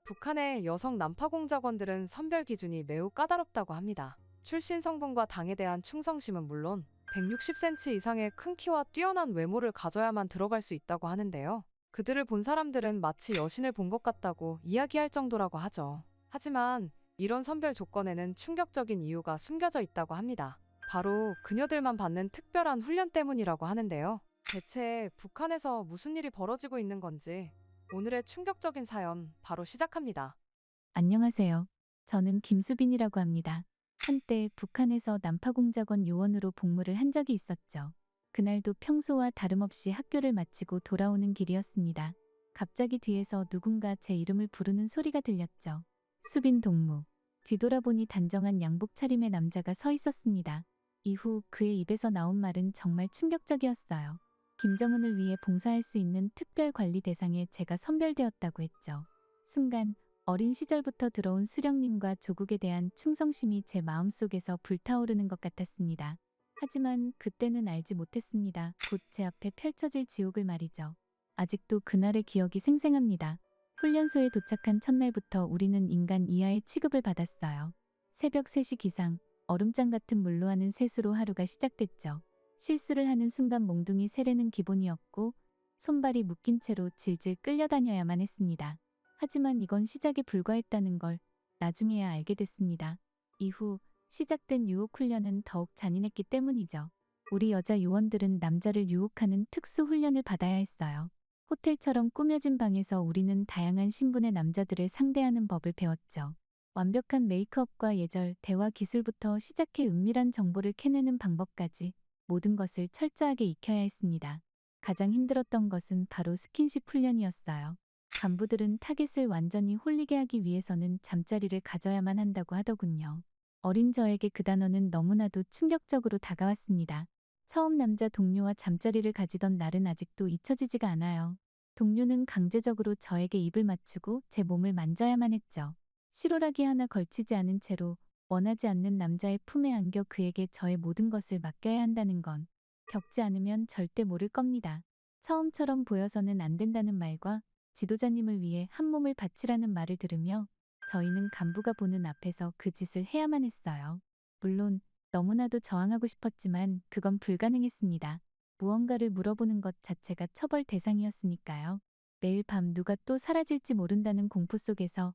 북한의 여성 난파 공작원들은 선별 기준이 매우 까다롭다고 합니다. 출신 성분과 당에 대한 충성심은 물론 160cm 이상의 큰 키와 뛰어난 외모를 가져야만 들어갈 수 있다고 하는데요. 그들을 본 사람들은 마치 여신을 본 것 같다고 이야기할 정도라고 하죠. 하지만 이런 선별 조건에는 충격적인 이유가 숨겨져 있다고 합니다. 바로 그녀들만 받는 특별한 훈련 때문이라고 하는데요. 대체 북한에서 무슨 일이 벌어지고 있는 건지 오늘의 충격적인 사연 바로 시작합니다. 안녕하세요. 저는 김수빈이라고 합니다. 한때 북한에서 난파공작원 요원으로 복무를 한 적이 있었죠. 그날도 평소와 다름없이 학교를 마치고 돌아오는 길이었습니다. 갑자기 뒤에서 누군가 제 이름을 부르는 소리가 들렸죠. 수빈 동무. 뒤돌아보니 단정한 양복 차림의 남자가 서 있었습니다. 이후 그의 입에서 나온 말은 정말 충격적이었어요. 김정은을 위해 봉사할 수 있는 특별 관리 대상에 제가 선별되었다고 했죠. 순간 어린 시절부터 들어온 수령님과 조국에 대한 충성심이 제 마음속에서 불타오르는 것 같았습니다. 하지만 그때는 알지 못했습니다. 곧 제 앞에 펼쳐질 지옥을 말이죠. 아직도 그날의 기억이 생생합니다. 훈련소에 도착한 첫날부터 우리는 인간 이하의 취급을 받았어요. 새벽 3시 기상, 얼음장 같은 물로 하는 세수로 하루가 시작됐죠. 실수를 하는 순간 몽둥이 세례는 기본이었고 손발이 묶인 채로 질질 끌려다녀야만 했습니다. 하지만 이건 시작에 불과했다는 걸 나중에야 알게 됐습니다. 이후 시작된 유혹 훈련은 더욱 잔인했기 때문이죠. 우리 여자 요원들은 남자를 유혹하는 특수 훈련을 받아야 했어요. 호텔처럼 꾸며진 방에서 우리는 다양한 신분의 남자들을 상대하는 법을 배웠죠. 완벽한 메이크업과 예절, 대화 기술부터 시작해 은밀한 정보를 캐내는 방법까지 모든 것을 철저하게 익혀야 했습니다. 가장 힘들었던 것은 바로 스킨십 훈련이었어요. 간부들은 타겟을 완전히 홀리게 하기 위해서는 잠자리를 가져야만 한다고 하더군요. 어린 저에게 그 단어는 너무나도 충격적으로 다가왔습니다. 처음 남자 동료와 잠자리를 가지던 날은 아직도 잊혀지지가 않아요. 동료는 강제적으로 저에게 입을 맞추고 제 몸을 만져야만 했죠. 실오라기 하나 걸치지 않은 채로 원하지 않는 남자의 품에 안겨 그에게 저의 모든 것을 맡겨야 한다는 건 겪지 않으면 절대 모를 겁니다. 처음처럼 보여서는 안 된다는 말과 지도자님을 위해 한 몸을 바치라는 말을 들으며 저희는 간부가 보는 앞에서 그 짓을 해야만 했어요. 물론 너무나도 저항하고 싶었지만 그건 불가능했습니다. 무언가를 물어보는 것 자체가 처벌 대상이었으니까요. 매일 밤 누가 또 사라질지 모른다는 공포 속에서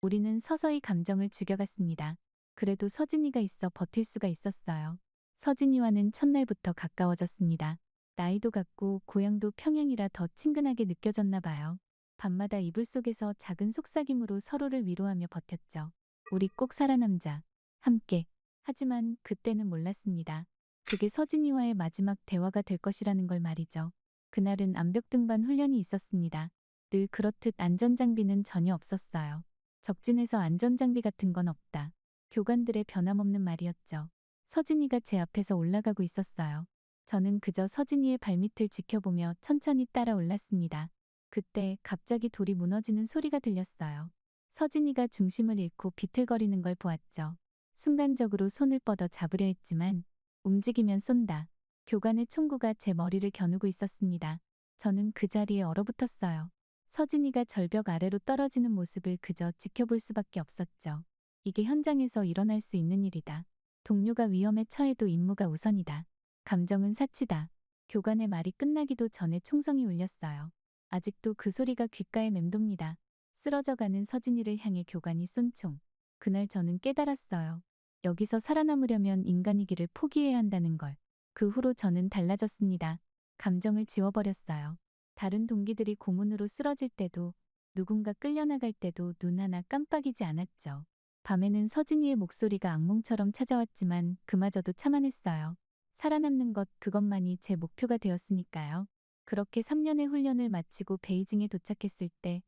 우리는 서서히 감정을 죽여갔습니다. 그래도 서진이가 있어 버틸 수가 있었어요. 서진이와는 첫날부터 가까워졌습니다. 나이도 같고 고향도 평양이라 더 친근하게 느껴졌나 봐요. 밤마다 이불 속에서 작은 속삭임으로 서로를 위로하며 버텼죠. 우리 꼭 살아남자. 함께. 하지만 그때는 몰랐습니다. 그게 서진이와의 마지막 대화가 될 것이라는 걸 말이죠. 그날은 암벽 등반 훈련이 있었습니다. 늘 그렇듯 안전장비는 전혀 없었어요. 적진에서 안전장비 같은 건 없다. 교관들의 변함없는 말이었죠. 서진이가 제 앞에서 올라가고 있었어요. 저는 그저 서진이의 발밑을 지켜보며 천천히 따라 올랐습니다. 그때 갑자기 돌이 무너지는 소리가 들렸어요. 서진이가 중심을 잃고 비틀거리는 걸 보았죠. 순간적으로 손을 뻗어 잡으려 했지만 움직이면 쏜다. 교관의 총구가 제 머리를 겨누고 있었습니다. 저는 그 자리에 얼어붙었어요. 서진이가 절벽 아래로 떨어지는 모습을 그저 지켜볼 수밖에 없었죠. 이게 현장에서 일어날 수 있는 일이다. 동료가 위험에 처해도 임무가 우선이다. 감정은 사치다. 교관의 말이 끝나기도 전에 총성이 울렸어요. 아직도 그 소리가 귓가에 맴돕니다. 쓰러져가는 서진이를 향해 교관이 쏜 총. 그날 저는 깨달았어요. 여기서 살아남으려면 인간이기를 포기해야 한다는 걸. 그 후로 저는 달라졌습니다. 감정을 지워버렸어요. 다른 동기들이 고문으로 쓰러질 때도 누군가 끌려나갈 때도 눈 하나 깜빡이지 않았죠. 밤에는 서진이의 목소리가 악몽처럼 찾아왔지만 그마저도 참아냈어요. 살아남는 것 그것만이 제 목표가 되었으니까요. 그렇게 3년의 훈련을 마치고 베이징에 도착했을 때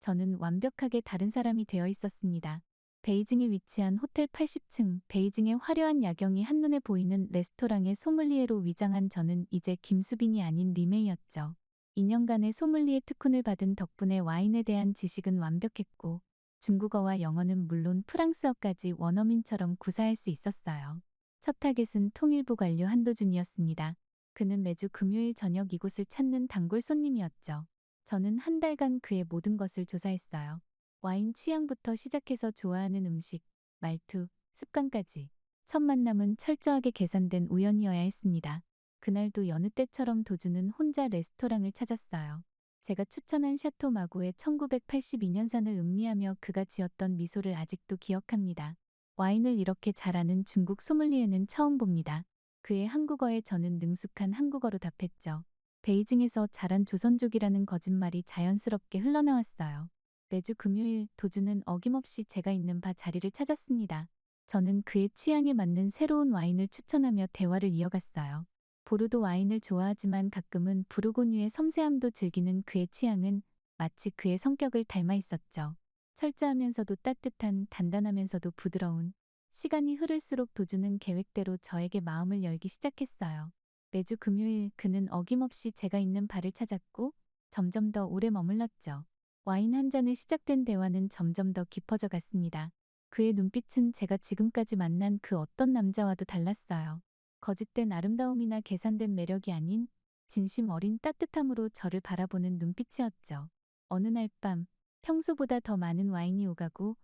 저는 완벽하게 다른 사람이 되어 있었습니다. 베이징에 위치한 호텔 80층, 베이징의 화려한 야경이 한눈에 보이는 레스토랑의 소믈리에로 위장한 저는 이제 김수빈이 아닌 리메이였죠. 2년간의 소믈리에 특훈을 받은 덕분에 와인에 대한 지식은 완벽했고 중국어와 영어는 물론 프랑스어까지 원어민처럼 구사할 수 있었어요. 첫 타겟은 통일부 관료 한도준이었습니다. 그는 매주 금요일 저녁 이곳을 찾는 단골 손님이었죠. 저는 한 달간 그의 모든 것을 조사했어요. 와인 취향부터 시작해서 좋아하는 음식, 말투, 습관까지. 첫 만남은 철저하게 계산된 우연이어야 했습니다. 그날도 여느 때처럼 도주는 혼자 레스토랑을 찾았어요. 제가 추천한 샤토 마고의 1982년산을 음미하며 그가 지었던 미소를 아직도 기억합니다. 와인을 이렇게 잘하는 중국 소믈리에는 처음 봅니다. 그의 한국어에 저는 능숙한 한국어로 답했죠. 베이징에서 자란 조선족이라는 거짓말이 자연스럽게 흘러나왔어요. 매주 금요일 도주는 어김없이 제가 있는 바 자리를 찾았습니다. 저는 그의 취향에 맞는 새로운 와인을 추천하며 대화를 이어갔어요. 보르도 와인을 좋아하지만 가끔은 부르고뉴의 섬세함도 즐기는 그의 취향은 마치 그의 성격을 닮아 있었죠. 철저하면서도 따뜻한, 단단하면서도 부드러운. 시간이 흐를수록 도주는 계획대로 저에게 마음을 열기 시작했어요. 매주 금요일 그는 어김없이 제가 있는 바를 찾았고 점점 더 오래 머물렀죠. 와인 한 잔에 시작된 대화는 점점 더 깊어져 갔습니다. 그의 눈빛은 제가 지금까지 만난 그 어떤 남자와도 달랐어요. 거짓된 아름다움이나 계산된 매력이 아닌 진심 어린 따뜻함으로 저를 바라보는 눈빛이었죠. 어느 날 밤, 평소보다 더 많은 와인이 오가고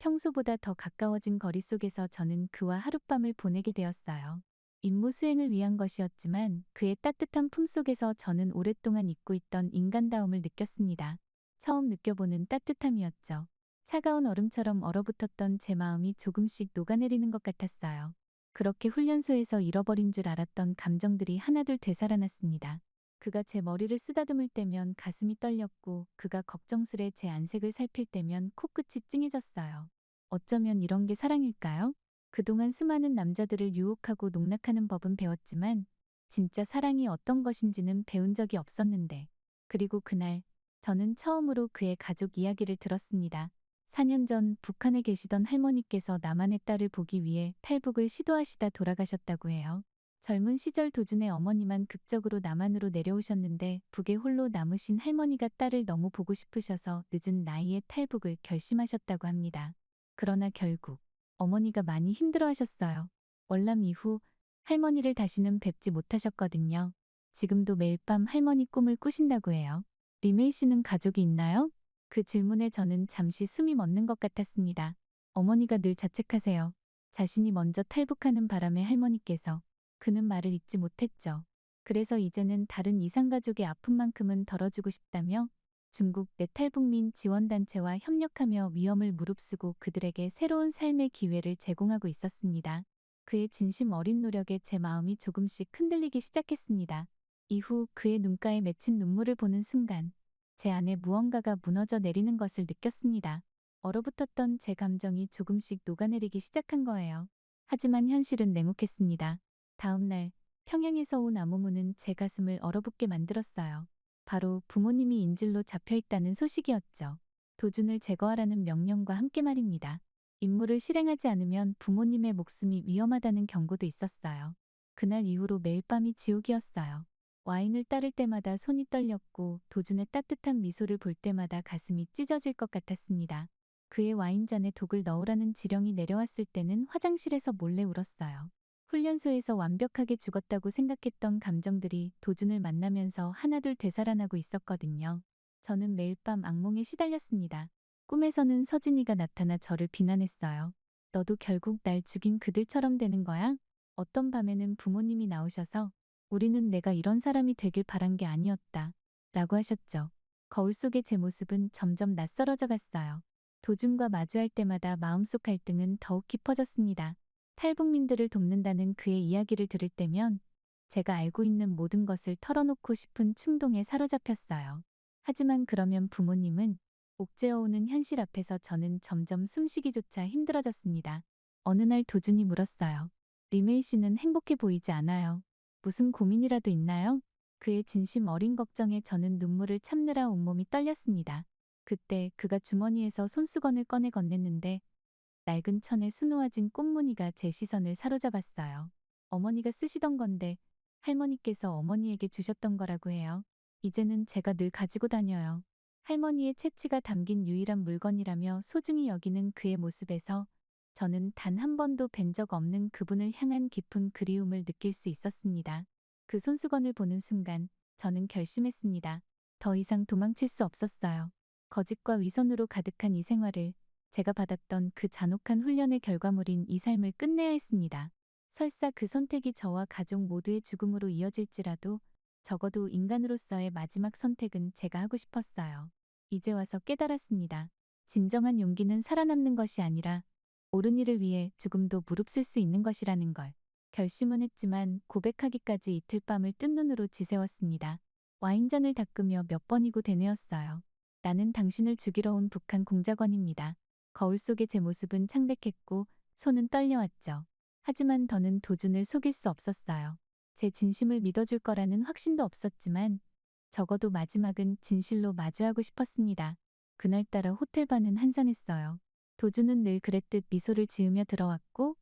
평소보다 더 가까워진 거리 속에서 저는 그와 하룻밤을 보내게 되었어요. 임무 수행을 위한 것이었지만 그의 따뜻한 품속에서 저는 오랫동안 잊고 있던 인간다움을 느꼈습니다. 처음 느껴보는 따뜻함이었죠. 차가운 얼음처럼 얼어붙었던 제 마음이 조금씩 녹아내리는 것 같았어요. 그렇게 훈련소에서 잃어버린 줄 알았던 감정들이 하나둘 되살아났습니다. 그가 제 머리를 쓰다듬을 때면 가슴이 떨렸고 그가 걱정스레 제 안색을 살필 때면 코끝이 찡해졌어요. 어쩌면 이런 게 사랑일까요? 그동안 수많은 남자들을 유혹하고 농락하는 법은 배웠지만 진짜 사랑이 어떤 것인지는 배운 적이 없었는데. 그리고 그날 저는 처음으로 그의 가족 이야기를 들었습니다. 4년 전 북한에 계시던 할머니께서 나만의 딸을 보기 위해 탈북을 시도하시다 돌아가셨다고 해요. 젊은 시절 도준의 어머니만 극적으로 남한으로 내려오셨는데 북에 홀로 남으신 할머니가 딸을 너무 보고 싶으셔서 늦은 나이에 탈북을 결심하셨다고 합니다. 그러나 결국 어머니가 많이 힘들어하셨어요. 월남 이후 할머니를 다시는 뵙지 못하셨거든요. 지금도 매일 밤 할머니 꿈을 꾸신다고 해요. 리메이 씨는 가족이 있나요? 그 질문에 저는 잠시 숨이 멎는 것 같았습니다. 어머니가 늘 자책하세요. 자신이 먼저 탈북하는 바람에 할머니께서. 그는 말을 잊지 못했죠. 그래서 이제는 다른 이산가족의 아픔만큼은 덜어주고 싶다며 중국 내탈북민 지원단체와 협력하며 위험을 무릅쓰고 그들에게 새로운 삶의 기회를 제공하고 있었습니다. 그의 진심 어린 노력에 제 마음이 조금씩 흔들리기 시작했습니다. 이후 그의 눈가에 맺힌 눈물을 보는 순간 제 안에 무언가가 무너져 내리는 것을 느꼈습니다. 얼어붙었던 제 감정이 조금씩 녹아내리기 시작한 거예요. 하지만 현실은 냉혹했습니다. 다음 날 평양에서 온 암호문은 제 가슴을 얼어붙게 만들었어요. 바로 부모님이 인질로 잡혀있다는 소식이었죠. 도준을 제거하라는 명령과 함께 말입니다. 임무를 실행하지 않으면 부모님의 목숨이 위험하다는 경고도 있었어요. 그날 이후로 매일 밤이 지옥이었어요. 와인을 따를 때마다 손이 떨렸고 도준의 따뜻한 미소를 볼 때마다 가슴이 찢어질 것 같았습니다. 그의 와인잔에 독을 넣으라는 지령이 내려왔을 때는 화장실에서 몰래 울었어요. 훈련소에서 완벽하게 죽었다고 생각했던 감정들이 도준을 만나면서 하나둘 되살아나고 있었거든요. 저는 매일 밤 악몽에 시달렸습니다. 꿈에서는 서진이가 나타나 저를 비난했어요. 너도 결국 날 죽인 그들처럼 되는 거야? 어떤 밤에는 부모님이 나오셔서 우리는 내가 이런 사람이 되길 바란 게 아니었다. 라고 하셨죠. 거울 속의 제 모습은 점점 낯설어져 갔어요. 도준과 마주할 때마다 마음속 갈등은 더욱 깊어졌습니다. 탈북민들을 돕는다는 그의 이야기를 들을 때면 제가 알고 있는 모든 것을 털어놓고 싶은 충동에 사로잡혔어요. 하지만 그러면 부모님은 옥죄어오는 현실 앞에서 저는 점점 숨쉬기조차 힘들어졌습니다. 어느 날 도준이 물었어요. 리메이 씨는 행복해 보이지 않아요. 무슨 고민이라도 있나요? 그의 진심 어린 걱정에 저는 눈물을 참느라 온몸이 떨렸습니다. 그때 그가 주머니에서 손수건을 꺼내 건넸는데 낡은 천에 수놓아진 꽃무늬가 제 시선을 사로잡았어요. 어머니가 쓰시던 건데 할머니께서 어머니에게 주셨던 거라고 해요. 이제는 제가 늘 가지고 다녀요. 할머니의 채취가 담긴 유일한 물건이라며 소중히 여기는 그의 모습에서 저는 단 한 번도 뵌 적 없는 그분을 향한 깊은 그리움을 느낄 수 있었습니다. 그 손수건을 보는 순간 저는 결심했습니다. 더 이상 도망칠 수 없었어요. 거짓과 위선으로 가득한 이 생활을 제가 받았던 그 잔혹한 훈련의 결과물인 이 삶을 끝내야 했습니다. 설사 그 선택이 저와 가족 모두의 죽음으로 이어질지라도 적어도 인간으로서의 마지막 선택은 제가 하고 싶었어요. 이제 와서 깨달았습니다. 진정한 용기는 살아남는 것이 아니라 옳은 일을 위해 죽음도 무릅쓸 수 있는 것이라는 걸. 결심은 했지만 고백하기까지 이틀 밤을 뜬 눈으로 지새웠습니다. 와인잔을 닦으며 몇 번이고 되뇌었어요. 나는 당신을 죽이러 온 북한 공작원입니다. 거울 속의 제 모습은 창백했고 손은 떨려왔죠. 하지만 더는 도준을 속일 수 없었어요. 제 진심을 믿어줄 거라는 확신도 없었지만 적어도 마지막은 진실로 마주하고 싶었습니다. 그날따라 호텔반은 한산했어요. 도준은 늘 그랬듯 미소를 지으며 들어왔고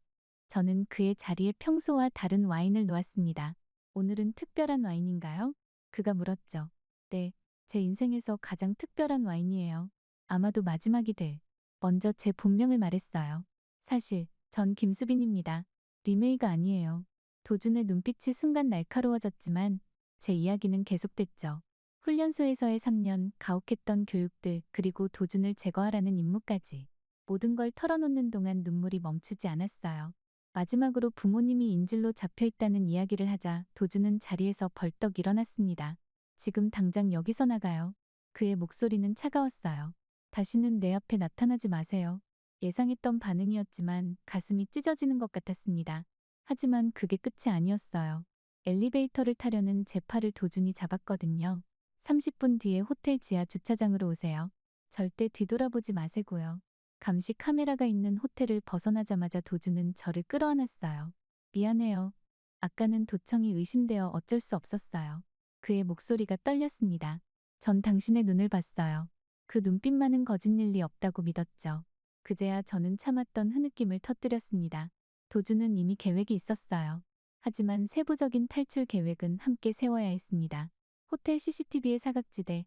저는 그의 자리에 평소와 다른 와인을 놓았습니다. 오늘은 특별한 와인인가요? 그가 물었죠. 네, 제 인생에서 가장 특별한 와인이에요. 아마도 마지막이 될. 먼저 제 본명을 말했어요. 사실 전 김수빈입니다. 리메이가 아니에요. 도준의 눈빛이 순간 날카로워졌지만 제 이야기는 계속됐죠. 훈련소에서의 3년, 가혹했던 교육들, 그리고 도준을 제거하라는 임무까지. 모든 걸 털어놓는 동안 눈물이 멈추지 않았어요. 마지막으로 부모님이 인질로 잡혀있다는 이야기를 하자 도준은 자리에서 벌떡 일어났습니다. 지금 당장 여기서 나가요. 그의 목소리는 차가웠어요. 다시는 내 앞에 나타나지 마세요. 예상했던 반응이었지만 가슴이 찢어지는 것 같았습니다. 하지만 그게 끝이 아니었어요. 엘리베이터를 타려는 제 팔을 도준이 잡았거든요. 30분 뒤에 호텔 지하 주차장으로 오세요. 절대 뒤돌아보지 마세고요. 감시 카메라가 있는 호텔을 벗어나자마자 도준은 저를 끌어안았어요. 미안해요. 아까는 도청이 의심되어 어쩔 수 없었어요. 그의 목소리가 떨렸습니다. 전 당신의 눈을 봤어요. 그 눈빛만은 거짓일 리 없다고 믿었죠. 그제야 저는 참았던 흐느낌을 터뜨렸습니다. 도준은 이미 계획이 있었어요. 하지만 세부적인 탈출 계획은 함께 세워야 했습니다. 호텔 CCTV의 사각지대,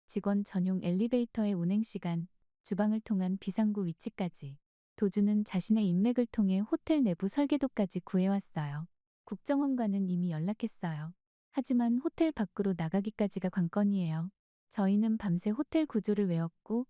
직원 전용 엘리베이터의 운행시간, 주방을 통한 비상구 위치까지. 도준은 자신의 인맥을 통해 호텔 내부 설계도까지 구해왔어요. 국정원과는 이미 연락했어요. 하지만 호텔 밖으로 나가기까지가 관건이에요. 저희는 밤새 호텔 구조를 외웠고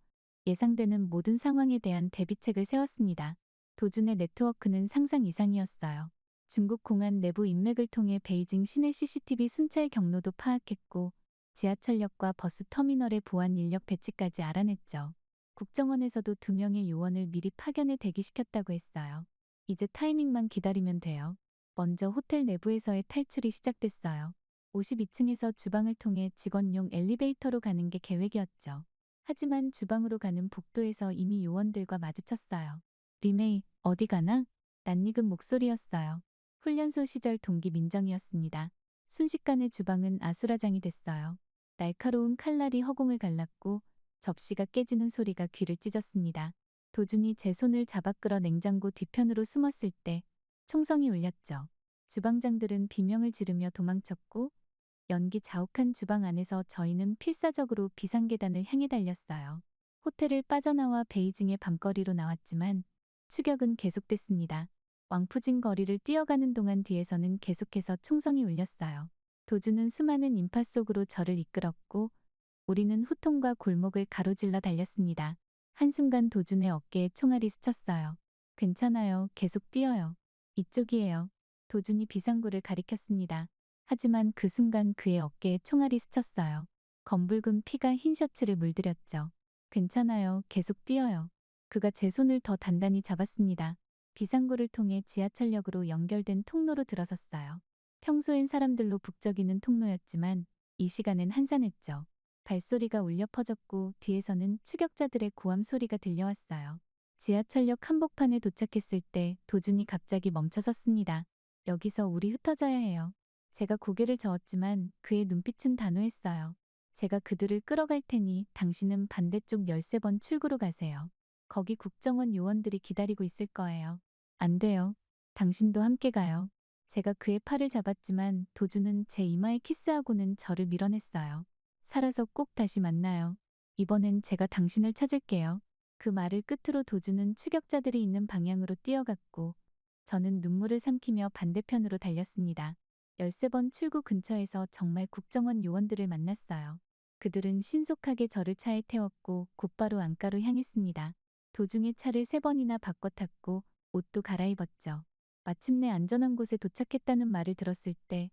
예상되는 모든 상황에 대한 대비책을 세웠습니다. 도준의 네트워크는 상상 이상이었어요. 중국 공안 내부 인맥을 통해 베이징 시내 CCTV 순찰 경로도 파악했고 지하철역과 버스 터미널의 보안 인력 배치까지 알아냈죠. 국정원에서도 2명의 요원을 미리 파견에 대기시켰다고 했어요. 이제 타이밍만 기다리면 돼요. 먼저 호텔 내부에서의 탈출이 시작됐어요. 52층에서 주방을 통해 직원용 엘리베이터로 가는 게 계획이었죠. 하지만 주방으로 가는 복도에서 이미 요원들과 마주쳤어요. 리메이, 어디 가나? 낯익은 목소리였어요. 훈련소 시절 동기 민정이었습니다. 순식간에 주방은 아수라장이 됐어요. 날카로운 칼날이 허공을 갈랐고 접시가 깨지는 소리가 귀를 찢었습니다. 도준이 제 손을 잡아 끌어 냉장고 뒤편으로 숨었을 때 총성이 울렸죠. 주방장들은 비명을 지르며 도망쳤고 연기 자욱한 주방 안에서 저희는 필사적으로 비상계단을 향해 달렸어요. 호텔을 빠져나와 베이징의 밤거리로 나왔지만 추격은 계속됐습니다. 왕푸진 거리를 뛰어가는 동안 뒤에서는 계속해서 총성이 울렸어요. 도준은 수많은 인파 속으로 저를 이끌었고 우리는 후통과 골목을 가로질러 달렸습니다. 한순간 도준의 어깨에 총알이 스쳤어요. 괜찮아요. 계속 뛰어요. 이쪽이에요. 도준이 비상구를 가리켰습니다. 하지만 그 순간 그의 어깨에 총알이 스쳤어요. 검붉은 피가 흰 셔츠를 물들였죠. 괜찮아요. 계속 뛰어요. 그가 제 손을 더 단단히 잡았습니다. 비상구를 통해 지하철역으로 연결된 통로로 들어섰어요. 평소엔 사람들로 북적이는 통로였지만 이 시간엔 한산했죠. 발소리가 울려 퍼졌고 뒤에서는 추격자들의 고함 소리가 들려왔어요. 지하철역 한복판에 도착했을 때 도준이 갑자기 멈춰섰습니다. 여기서 우리 흩어져야 해요. 제가 고개를 저었지만 그의 눈빛은 단호했어요. 제가 그들을 끌어갈 테니 당신은 반대쪽 13번 출구로 가세요. 거기 국정원 요원들이 기다리고 있을 거예요. 안 돼요. 당신도 함께 가요. 제가 그의 팔을 잡았지만 도준은 제 이마에 키스하고는 저를 밀어냈어요. 살아서 꼭 다시 만나요. 이번엔 제가 당신을 찾을게요. 그 말을 끝으로 도준은 추격자들이 있는 방향으로 뛰어갔고 저는 눈물을 삼키며 반대편으로 달렸습니다. 13번 출구 근처에서 정말 국정원 요원들을 만났어요. 그들은 신속하게 저를 차에 태웠고 곧바로 안가로 향했습니다. 도중에 차를 3번이나 바꿔 탔고 옷도 갈아입었죠. 마침내 안전한 곳에 도착했다는 말을 들었을 때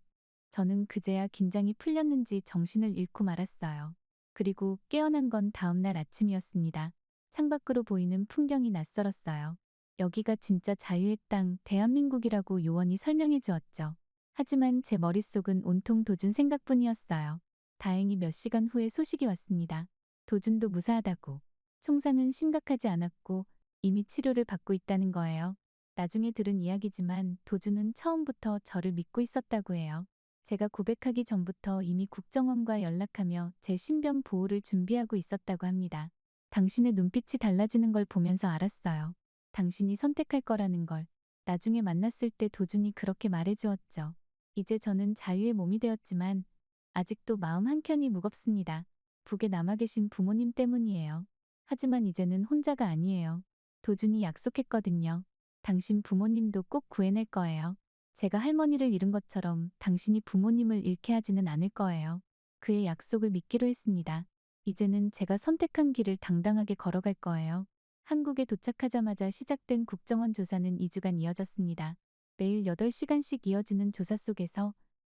저는 그제야 긴장이 풀렸는지 정신을 잃고 말았어요. 그리고 깨어난 건 다음날 아침이었습니다. 창밖으로 보이는 풍경이 낯설었어요. 여기가 진짜 자유의 땅, 대한민국이라고 요원이 설명해 주었죠. 하지만 제 머릿속은 온통 도준 생각뿐이었어요. 다행히 몇 시간 후에 소식이 왔습니다. 도준도 무사하다고. 총상은 심각하지 않았고 이미 치료를 받고 있다는 거예요. 나중에 들은 이야기지만 도준은 처음부터 저를 믿고 있었다고 해요. 제가 고백하기 전부터 이미 국정원과 연락하며 제 신변 보호를 준비하고 있었다고 합니다. 당신의 눈빛이 달라지는 걸 보면서 알았어요. 당신이 선택할 거라는 걸. 나중에 만났을 때 도준이 그렇게 말해주었죠. 이제 저는 자유의 몸이 되었지만 아직도 마음 한켠이 무겁습니다. 북에 남아 계신 부모님 때문이에요. 하지만 이제는 혼자가 아니에요. 도준이 약속했거든요. 당신 부모님도 꼭 구해낼 거예요. 제가 할머니를 잃은 것처럼 당신이 부모님을 잃게 하지는 않을 거예요. 그의 약속을 믿기로 했습니다. 이제는 제가 선택한 길을 당당하게 걸어갈 거예요. 한국에 도착하자마자 시작된 국정원 조사는 2주간 이어졌습니다. 매일 8시간씩 이어지는 조사 속에서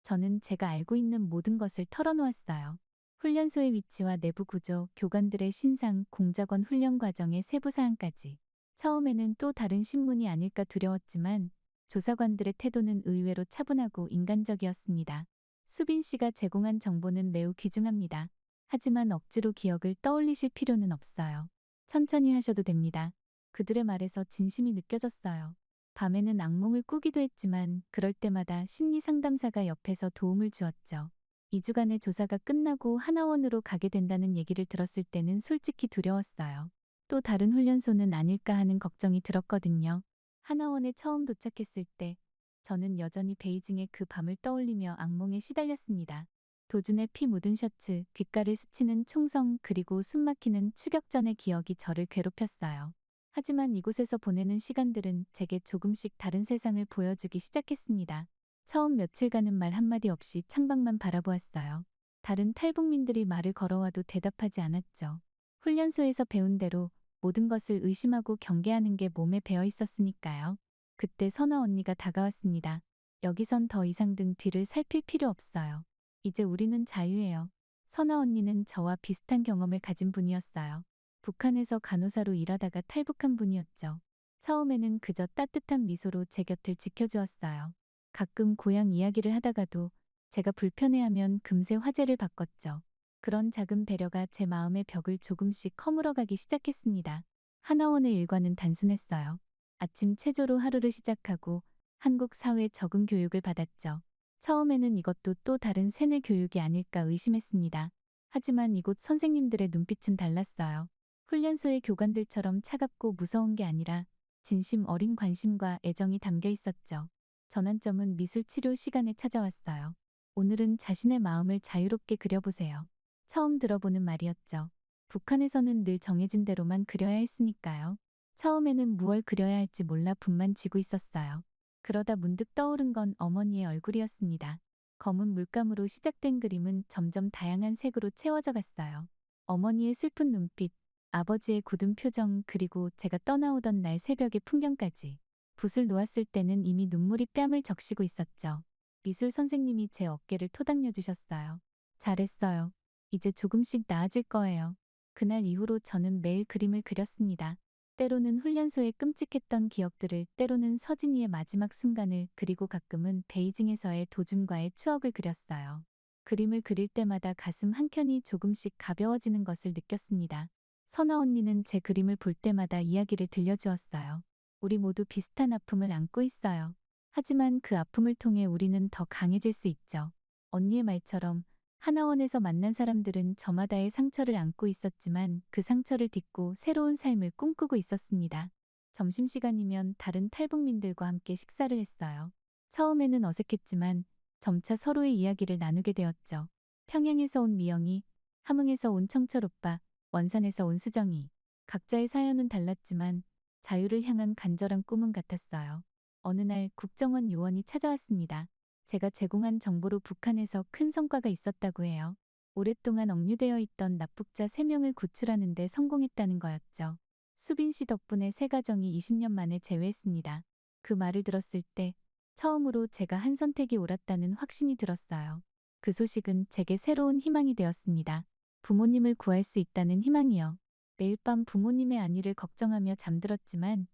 저는 제가 알고 있는 모든 것을 털어놓았어요. 훈련소의 위치와 내부 구조, 교관들의 신상, 공작원 훈련 과정의 세부 사항까지. 처음에는 또 다른 신문이 아닐까 두려웠지만 조사관들의 태도는 의외로 차분하고 인간적이었습니다. 수빈 씨가 제공한 정보는 매우 귀중합니다. 하지만 억지로 기억을 떠올리실 필요는 없어요. 천천히 하셔도 됩니다. 그들의 말에서 진심이 느껴졌어요. 밤에는 악몽을 꾸기도 했지만 그럴 때마다 심리 상담사가 옆에서 도움을 주었죠. 2주간의 조사가 끝나고 하나원으로 가게 된다는 얘기를 들었을 때는 솔직히 두려웠어요. 또 다른 훈련소는 아닐까 하는 걱정이 들었거든요. 하나원에 처음 도착했을 때 저는 여전히 베이징의 그 밤을 떠올리며 악몽에 시달렸습니다. 도준의 피 묻은 셔츠, 귓가를 스치는 총성 그리고 숨막히는 추격전의 기억이 저를 괴롭혔어요. 하지만 이곳에서 보내는 시간들은 제게 조금씩 다른 세상을 보여주기 시작했습니다. 처음 며칠간은 말 한마디 없이 창밖만 바라보았어요. 다른 탈북민들이 말을 걸어와도 대답하지 않았죠. 훈련소에서 배운 대로 모든 것을 의심하고 경계하는 게 몸에 배어 있었으니까요. 그때 선아 언니가 다가왔습니다. 여기선 더 이상 등 뒤를 살필 필요 없어요. 이제 우리는 자유예요. 선아 언니는 저와 비슷한 경험을 가진 분이었어요. 북한에서 간호사로 일하다가 탈북한 분이었죠. 처음에는 그저 따뜻한 미소로 제 곁을 지켜주었어요. 가끔 고향 이야기를 하다가도 제가 불편해하면 금세 화제를 바꿨죠. 그런 작은 배려가 제 마음의 벽을 조금씩 허물어가기 시작했습니다. 하나원의 일과는 단순했어요. 아침 체조로 하루를 시작하고 한국 사회 적응 교육을 받았죠. 처음에는 이것도 또 다른 세뇌 교육이 아닐까 의심했습니다. 하지만 이곳 선생님들의 눈빛은 달랐어요. 훈련소의 교관들처럼 차갑고 무서운 게 아니라 진심 어린 관심과 애정이 담겨 있었죠. 전환점은 미술 치료 시간에 찾아왔어요. 오늘은 자신의 마음을 자유롭게 그려보세요. 처음 들어보는 말이었죠. 북한에서는 늘 정해진 대로만 그려야 했으니까요. 처음에는 무얼 그려야 할지 몰라 분만 쥐고 있었어요. 그러다 문득 떠오른 건 어머니의 얼굴이었습니다. 검은 물감으로 시작된 그림은 점점 다양한 색으로 채워져 갔어요. 어머니의 슬픈 눈빛, 아버지의 굳은 표정, 그리고 제가 떠나오던 날 새벽의 풍경까지. 붓을 놓았을 때는 이미 눈물이 뺨을 적시고 있었죠. 미술 선생님이 제 어깨를 토닥여 주셨어요. 잘했어요. 이제 조금씩 나아질 거예요. 그날 이후로 저는 매일 그림을 그렸습니다. 때로는 훈련소의 끔찍했던 기억들을, 때로는 서진이의 마지막 순간을, 그리고 가끔은 베이징에서의 도준과의 추억을 그렸어요. 그림을 그릴 때마다 가슴 한켠이 조금씩 가벼워지는 것을 느꼈습니다. 선아 언니는 제 그림을 볼 때마다 이야기를 들려주었어요. 우리 모두 비슷한 아픔을 안고 있어요. 하지만 그 아픔을 통해 우리는 더 강해질 수 있죠. 언니의 말처럼 하나원에서 만난 사람들은 저마다의 상처를 안고 있었지만 그 상처를 딛고 새로운 삶을 꿈꾸고 있었습니다. 점심시간이면 다른 탈북민들과 함께 식사를 했어요. 처음에는 어색했지만 점차 서로의 이야기를 나누게 되었죠. 평양에서 온 미영이, 함흥에서 온 청철 오빠, 원산에서 온 수정이. 각자의 사연은 달랐지만 자유를 향한 간절한 꿈은 같았어요. 어느 날 국정원 요원이 찾아왔습니다. 제가 제공한 정보로 북한에서 큰 성과가 있었다고 해요. 오랫동안 억류되어 있던 납북자 3명을 구출하는 데 성공했다는 거였죠. 수빈 씨 덕분에 새 가정이 20년 만에 재회했습니다. 그 말을 들었을 때 처음으로 제가 한 선택이 옳았다는 확신이 들었어요. 그 소식은 제게 새로운 희망이 되었습니다. 부모님을 구할 수 있다는 희망이요. 매일 밤 부모님의 안위를 걱정하며 잠들었지만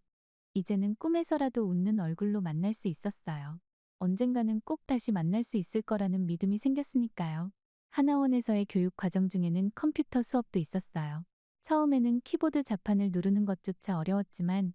이제는 꿈에서라도 웃는 얼굴로 만날 수 있었어요. 언젠가는 꼭 다시 만날 수 있을 거라는 믿음이 생겼으니까요. 하나원에서의 교육 과정 중에는 컴퓨터 수업도 있었어요. 처음에는 키보드 자판을 누르는 것조차 어려웠지만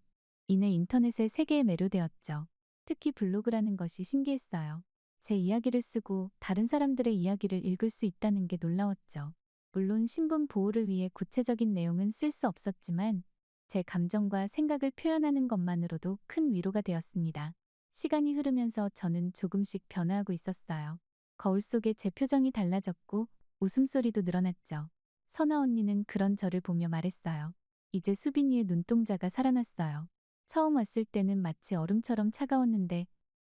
이내 인터넷의 세계에 매료되었죠. 특히 블로그라는 것이 신기했어요. 제 이야기를 쓰고 다른 사람들의 이야기를 읽을 수 있다는 게 놀라웠죠. 물론 신분 보호를 위해 구체적인 내용은 쓸 수 없었지만 제 감정과 생각을 표현하는 것만으로도 큰 위로가 되었습니다. 시간이 흐르면서 저는 조금씩 변화하고 있었어요. 거울 속에 제 표정이 달라졌고 웃음소리도 늘어났죠. 선아 언니는 그런 저를 보며 말했어요. 이제 수빈이의 눈동자가 살아났어요. 처음 왔을 때는 마치 얼음처럼 차가웠는데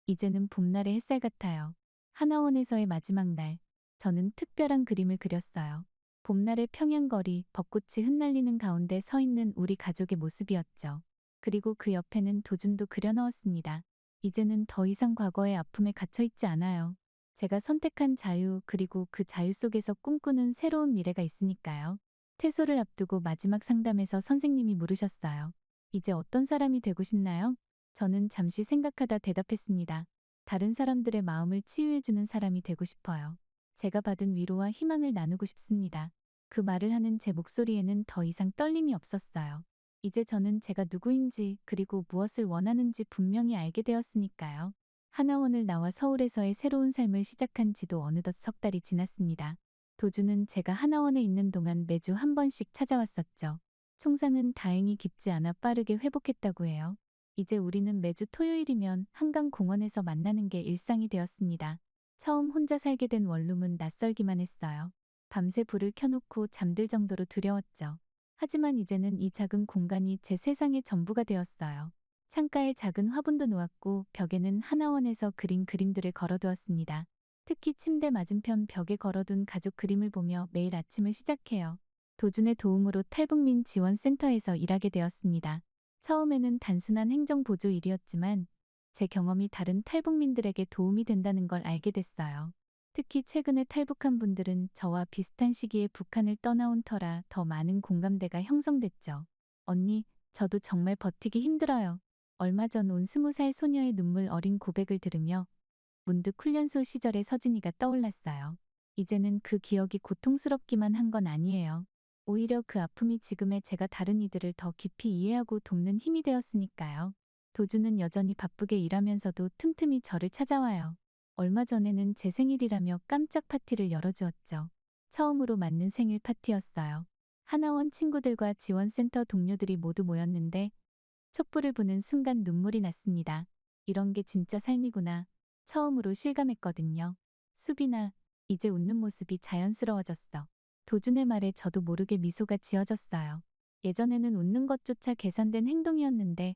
이제는 봄날의 햇살 같아요. 하나원에서의 마지막 날, 저는 특별한 그림을 그렸어요. 봄날의 평양거리, 벚꽃이 흩날리는 가운데 서 있는 우리 가족의 모습이었죠. 그리고 그 옆에는 도준도 그려넣었습니다. 이제는 더 이상 과거의 아픔에 갇혀있지 않아요. 제가 선택한 자유 그리고 그 자유 속에서 꿈꾸는 새로운 미래가 있으니까요. 퇴소를 앞두고 마지막 상담에서 선생님이 물으셨어요. 이제 어떤 사람이 되고 싶나요? 저는 잠시 생각하다 대답했습니다. 다른 사람들의 마음을 치유해주는 사람이 되고 싶어요. 제가 받은 위로와 희망을 나누고 싶습니다. 그 말을 하는 제 목소리에는 더 이상 떨림이 없었어요. 이제 저는 제가 누구인지 그리고 무엇을 원하는지 분명히 알게 되었으니까요. 하나원을 나와 서울에서의 새로운 삶을 시작한 지도 어느덧 석 달이 지났습니다. 도주는 제가 하나원에 있는 동안 매주 한 번씩 찾아왔었죠. 총상은 다행히 깊지 않아 빠르게 회복했다고 해요. 이제 우리는 매주 토요일이면 한강공원에서 만나는 게 일상이 되었습니다. 처음 혼자 살게 된 원룸은 낯설기만 했어요. 밤새 불을 켜놓고 잠들 정도로 두려웠죠. 하지만 이제는 이 작은 공간이 제 세상의 전부가 되었어요. 창가에 작은 화분도 놓았고 벽에는 하나원에서 그린 그림들을 걸어두었습니다. 특히 침대 맞은편 벽에 걸어둔 가족 그림을 보며 매일 아침을 시작해요. 도준의 도움으로 탈북민 지원센터에서 일하게 되었습니다. 처음에는 단순한 행정보조 일이었지만 제 경험이 다른 탈북민들에게 도움이 된다는 걸 알게 됐어요. 특히 최근에 탈북한 분들은 저와 비슷한 시기에 북한을 떠나온 터라 더 많은 공감대가 형성됐죠. 언니, 저도 정말 버티기 힘들어요. 얼마 전 온 20살 소녀의 눈물 어린 고백을 들으며 문득 훈련소 시절의 서진이가 떠올랐어요. 이제는 그 기억이 고통스럽기만 한 건 아니에요. 오히려 그 아픔이 지금의 제가 다른 이들을 더 깊이 이해하고 돕는 힘이 되었으니까요. 도주는 여전히 바쁘게 일하면서도 틈틈이 저를 찾아와요. 얼마 전에는 제 생일이라며 깜짝 파티를 열어주었죠. 처음으로 맞는 생일 파티였어요. 하나원 친구들과 지원센터 동료들이 모두 모였는데 촛불을 부는 순간 눈물이 났습니다. 이런 게 진짜 삶이구나. 처음으로 실감했거든요. 수빈아, 이제 웃는 모습이 자연스러워졌어. 도준의 말에 저도 모르게 미소가 지어졌어요. 예전에는 웃는 것조차 계산된 행동이었는데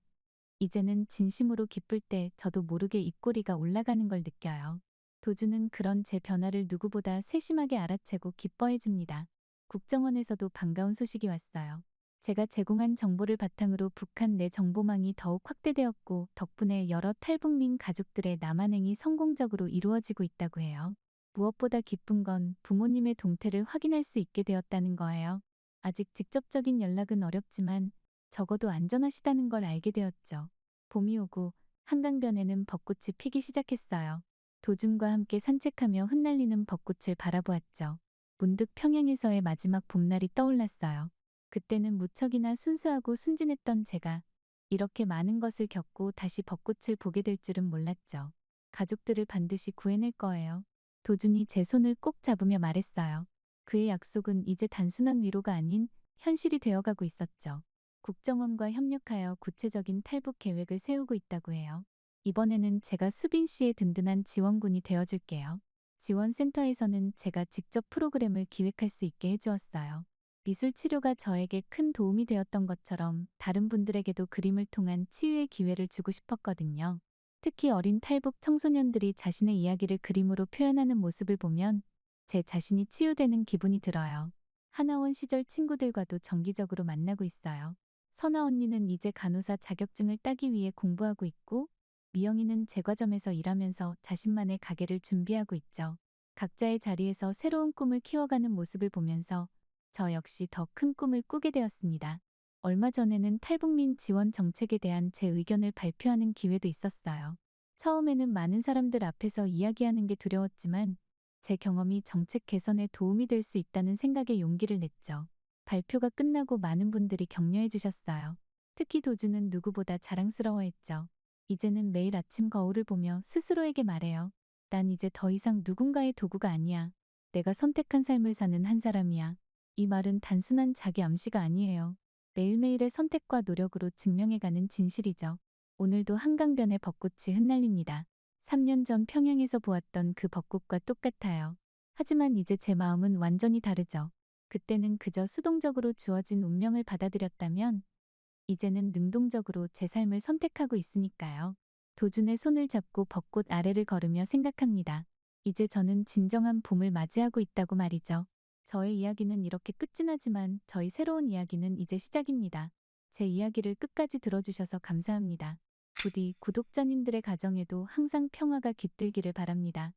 이제는 진심으로 기쁠 때 저도 모르게 입꼬리가 올라가는 걸 느껴요. 도준은 그런 제 변화를 누구보다 세심하게 알아채고 기뻐해줍니다. 국정원에서도 반가운 소식이 왔어요. 제가 제공한 정보를 바탕으로 북한 내 정보망이 더욱 확대되었고 덕분에 여러 탈북민 가족들의 남한행이 성공적으로 이루어지고 있다고 해요. 무엇보다 기쁜 건 부모님의 동태를 확인할 수 있게 되었다는 거예요. 아직 직접적인 연락은 어렵지만 적어도 안전하시다는 걸 알게 되었죠. 봄이 오고 한강변에는 벚꽃이 피기 시작했어요. 도준과 함께 산책하며 흩날리는 벚꽃을 바라보았죠. 문득 평양에서의 마지막 봄날이 떠올랐어요. 그때는 무척이나 순수하고 순진했던 제가 이렇게 많은 것을 겪고 다시 벚꽃을 보게 될 줄은 몰랐죠. 가족들을 반드시 구해낼 거예요. 도준이 제 손을 꼭 잡으며 말했어요. 그의 약속은 이제 단순한 위로가 아닌 현실이 되어가고 있었죠. 국정원과 협력하여 구체적인 탈북 계획을 세우고 있다고 해요. 이번에는 제가 수빈 씨의 든든한 지원군이 되어줄게요. 지원센터에서는 제가 직접 프로그램을 기획할 수 있게 해주었어요. 미술 치료가 저에게 큰 도움이 되었던 것처럼 다른 분들에게도 그림을 통한 치유의 기회를 주고 싶었거든요. 특히 어린 탈북 청소년들이 자신의 이야기를 그림으로 표현하는 모습을 보면 제 자신이 치유되는 기분이 들어요. 하나원 시절 친구들과도 정기적으로 만나고 있어요. 선아 언니는 이제 간호사 자격증을 따기 위해 공부하고 있고, 미영이는 제과점에서 일하면서 자신만의 가게를 준비하고 있죠. 각자의 자리에서 새로운 꿈을 키워가는 모습을 보면서 저 역시 더 큰 꿈을 꾸게 되었습니다. 얼마 전에는 탈북민 지원 정책에 대한 제 의견을 발표하는 기회도 있었어요. 처음에는 많은 사람들 앞에서 이야기하는 게 두려웠지만 제 경험이 정책 개선에 도움이 될 수 있다는 생각에 용기를 냈죠. 발표가 끝나고 많은 분들이 격려해 주셨어요. 특히 도주는 누구보다 자랑스러워했죠. 이제는 매일 아침 거울을 보며 스스로에게 말해요. 난 이제 더 이상 누군가의 도구가 아니야. 내가 선택한 삶을 사는 한 사람이야. 이 말은 단순한 자기 암시가 아니에요. 매일매일의 선택과 노력으로 증명해가는 진실이죠. 오늘도 한강변에 벚꽃이 흩날립니다. 3년 전 평양에서 보았던 그 벚꽃과 똑같아요. 하지만 이제 제 마음은 완전히 다르죠. 그때는 그저 수동적으로 주어진 운명을 받아들였다면 이제는 능동적으로 제 삶을 선택하고 있으니까요. 도준의 손을 잡고 벚꽃 아래를 걸으며 생각합니다. 이제 저는 진정한 봄을 맞이하고 있다고 말이죠. 저의 이야기는 이렇게 끝이 나지만 저희 새로운 이야기는 이제 시작입니다. 제 이야기를 끝까지 들어주셔서 감사합니다. 부디 구독자님들의 가정에도 항상 평화가 깃들기를 바랍니다.